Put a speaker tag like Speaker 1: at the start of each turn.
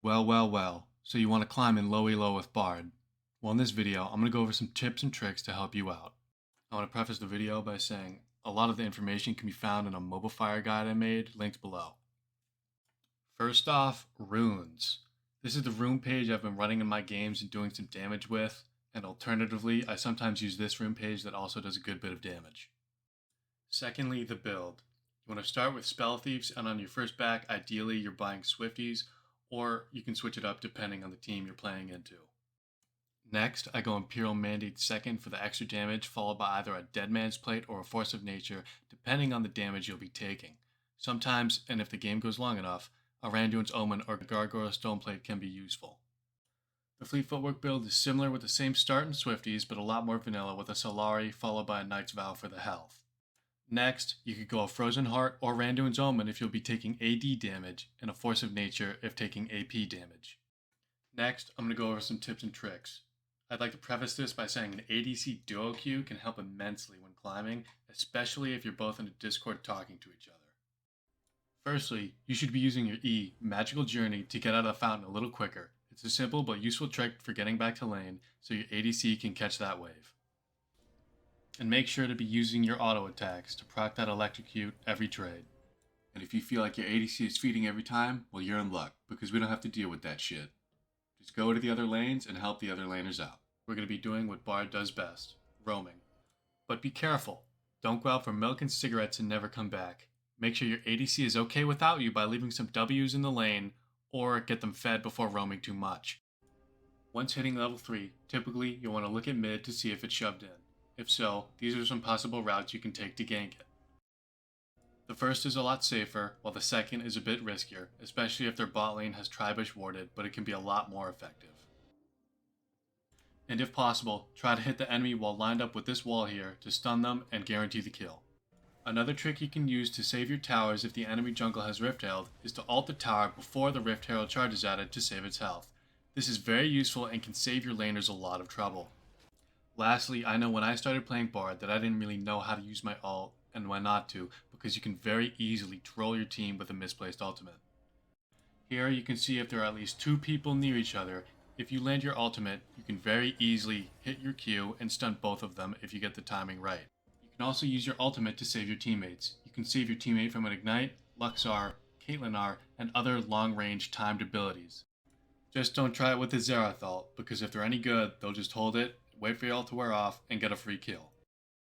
Speaker 1: Well. So you want to climb in low elo with Bard. Well, in this video, I'm going to go over some tips and tricks to help you out. I want to preface the video by saying a lot of the information can be found in a mobile fire guide I made, linked below. First off, runes. This is the rune page I've been running in my games and doing some damage with, and alternatively, I sometimes use this rune page that also does a good bit of damage. Secondly, the build. You want to start with Spell Thieves, and on your first back, ideally you're buying Swifties, or you can switch it up depending on the team you're playing into. Next, I go Imperial Mandate second for the extra damage, followed by either a Dead Man's Plate or a Force of Nature, depending on the damage you'll be taking. Sometimes, and if the game goes long enough, a Randuin's Omen or Gargoyle Stoneplate can be useful. The Fleet Footwork build is similar with the same start in Swifties, but a lot more vanilla with a Solari followed by a Knight's Vow for the health. Next, you could go a Frozen Heart or Randuin's Omen if you'll be taking AD damage, and a Force of Nature if taking AP damage. Next, I'm going to go over some tips and tricks. I'd like to preface this by saying an ADC duo Q can help immensely when climbing, especially if you're both in a Discord talking to each other. Firstly, you should be using your E, Magical Journey, to get out of the fountain a little quicker. It's a simple but useful trick for getting back to lane, so your ADC can catch that wave. And make sure to be using your auto attacks to proc that electrocute every trade.
Speaker 2: And if you feel like your ADC is feeding every time, well, you're in luck, because we don't have to deal with that shit. Just go to the other lanes and help the other laners out.
Speaker 1: We're going to be doing what Bard does best, roaming. But be careful. Don't go out for milk and cigarettes and never come back. Make sure your ADC is okay without you by leaving some W's in the lane, or get them fed before roaming too much. Once hitting level 3, typically you'll want to look at mid to see if it's shoved in. If so, these are some possible routes you can take to gank it. The first is a lot safer, while the second is a bit riskier, especially if their bot lane has Tribush warded, but it can be a lot more effective. And if possible, try to hit the enemy while lined up with this wall here to stun them and guarantee the kill. Another trick you can use to save your towers if the enemy jungle has Rift Herald is to ult the tower before the Rift Herald charges at it to save its health. This is very useful and can save your laners a lot of trouble. Lastly, I know when I started playing Bard that I didn't really know how to use my ult and when not to, because you can very easily troll your team with a misplaced ultimate. Here you can see if there are at least 2 people near each other. If you land your ultimate, you can very easily hit your Q and stun both of them if you get the timing right. You can also use your ultimate to save your teammates. You can save your teammate from an Ignite, Luxar, Caitlyn R, and other long-range timed abilities. Just don't try it with the Xerath ult, because if they're any good, they'll just hold it, wait for your ult to wear off, and get a free kill.